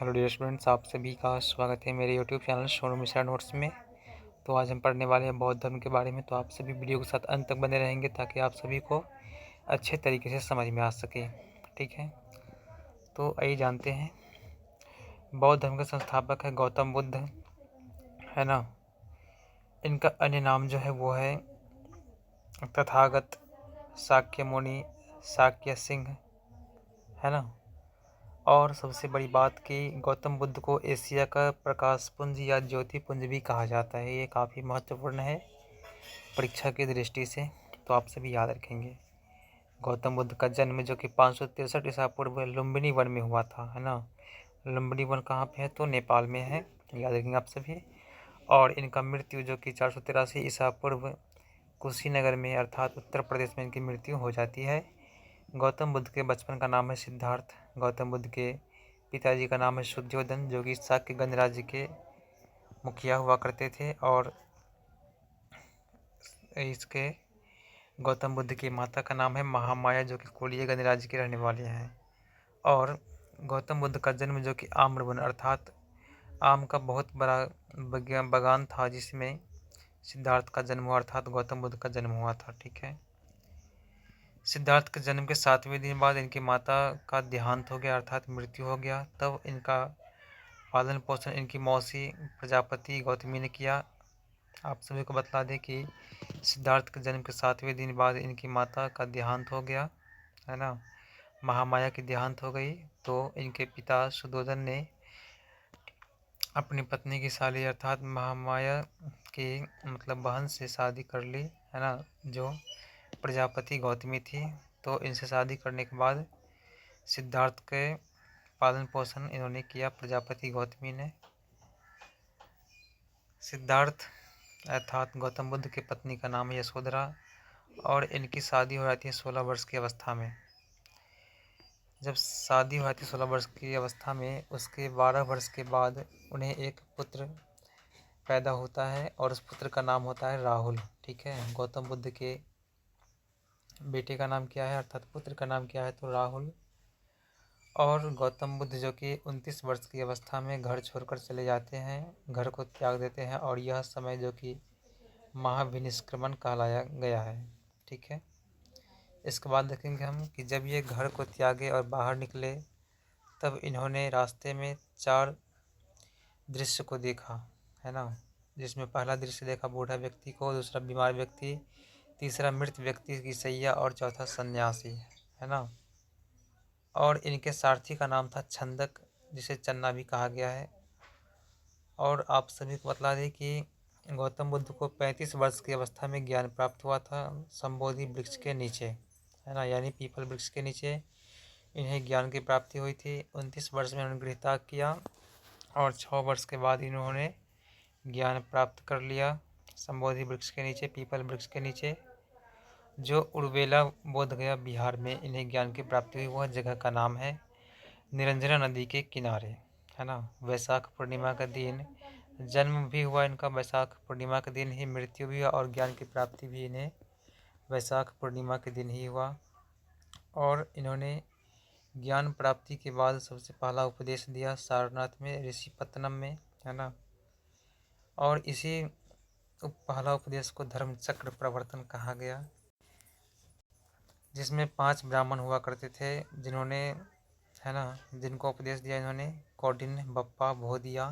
Hello dear students, आप सभी का स्वागत है मेरे YouTube channel Sonu Mishra notes में। तो आज हम पढ़ने वाले हैं बौद्ध धर्म के बारे में। तो आप सभी वीडियो के साथ अंत तक बने रहेंगे ताकि आप सभी को अच्छे तरीके से समझ में आ सके। ठीक है, तो आइए जानते हैं। बौद्ध धर्म के संस्थापक है गौतम बुद्ध, है ना। इनका अन्य नाम जो है वो है तथागत, शाक्य मुनि, शाक्य सिंह, है ना। और सबसे बड़ी बात कि गौतम बुद्ध को एशिया का प्रकाश पुंज या ज्योति पुंज भी कहा जाता है। ये काफ़ी महत्वपूर्ण है परीक्षा की दृष्टि से, तो आप सभी याद रखेंगे। गौतम बुद्ध का जन्म जो कि 563 ईसा पूर्व लुम्बिनी वन में हुआ था, है ना। लुम्बिनी वन कहाँ पे है? तो नेपाल में है, याद रखेंगे आप सभी। और इनका मृत्यु जो कि 483 ईसा पूर्व कुशीनगर में अर्थात उत्तर प्रदेश में इनकी मृत्यु हो जाती है। गौतम बुद्ध के बचपन का नाम है सिद्धार्थ। गौतम बुद्ध के पिताजी का नाम है शुद्धोधन, जो कि शाक्य गणराज्य के मुखिया हुआ करते थे। और इसके गौतम बुद्ध की माता का नाम है महामाया, जो कि कोलिय गणराज्य के रहने वाले हैं। और गौतम बुद्ध का जन्म जो कि आम्रवन अर्थात आम का बहुत बड़ा बागान था जिसमें सिद्धार्थ का जन्म हुआ अर्थात गौतम बुद्ध का जन्म हुआ था। ठीक है, सिद्धार्थ के जन्म के 7वें दिन बाद इनकी माता का देहांत हो गया अर्थात मृत्यु हो गया। तब इनका पालन पोषण इनकी मौसी प्रजापति गौतमी ने किया। आप सभी को बतला दें कि सिद्धार्थ के जन्म के 7वें दिन बाद इनकी माता का देहांत हो गया, है ना। महामाया की देहांत हो गई, तो इनके पिता सुद्धोधन ने अपनी पत्नी की साली अर्थात महामाया की बहन से शादी कर ली, है ना, जो प्रजापति गौतमी थी। तो इनसे शादी करने के बाद सिद्धार्थ के पालन पोषण इन्होंने किया प्रजापति गौतमी ने। सिद्धार्थ अर्थात गौतम बुद्ध की पत्नी का नाम है यशोधरा, और इनकी शादी हो जाती है 16 वर्ष की अवस्था में। जब शादी हो जाती है 16 वर्ष की अवस्था में, उसके 12 वर्ष के बाद उन्हें एक पुत्र पैदा होता है और उस पुत्र का नाम होता है राहुल। ठीक है, गौतम बुद्ध के बेटे का नाम क्या है अर्थात पुत्र का नाम क्या है? तो राहुल। और गौतम बुद्ध जो कि 29 वर्ष की अवस्था में घर छोड़कर चले जाते हैं, घर को त्याग देते हैं, और यह समय जो कि महाविनिष्क्रमण कहलाया गया है। ठीक है, इसके बाद देखेंगे हम कि जब ये घर को त्यागे और बाहर निकले, तब इन्होंने रास्ते में 4 दृश्य को देखा, है ना। जिसमें पहला दृश्य देखा बूढ़ा व्यक्ति को, दूसरा बीमार व्यक्ति, तीसरा मृत व्यक्ति की सैया, और चौथा सन्यासी, है ना। और इनके सारथी का नाम था छंदक, जिसे चन्ना भी कहा गया है। और आप सभी को बतला दें कि गौतम बुद्ध को 35 वर्ष की अवस्था में ज्ञान प्राप्त हुआ था संबोधि वृक्ष के नीचे, है ना, यानी पीपल वृक्ष के नीचे इन्हें ज्ञान की प्राप्ति हुई थी। 29 वर्ष में उन्होंने गृहत्याग किया और 6 वर्ष के बाद इन्होंने ज्ञान प्राप्त कर लिया संबोधि वृक्ष के नीचे, पीपल वृक्ष के नीचे, जो उर्वेला बोधगया बिहार में इन्हें ज्ञान की प्राप्ति हुई। वह जगह का नाम है निरंजना नदी के किनारे, है ना। वैशाख पूर्णिमा का दिन जन्म भी हुआ इनका, वैशाख पूर्णिमा के दिन ही मृत्यु भी हुआ, और ज्ञान की प्राप्ति भी इन्हें वैशाख पूर्णिमा के दिन ही हुआ। और इन्होंने ज्ञान प्राप्ति के बाद सबसे पहला उपदेश दिया सारनाथ में, ऋषिपत्तनम में, है ना। और इसी पहला उपदेश को धर्म चक्र प्रवर्तन कहा गया, जिसमें 5 ब्राह्मण हुआ करते थे जिन्होंने, है ना, जिनको उपदेश दिया इन्होंने कौंडिन्य, बप्पा, बोधिया,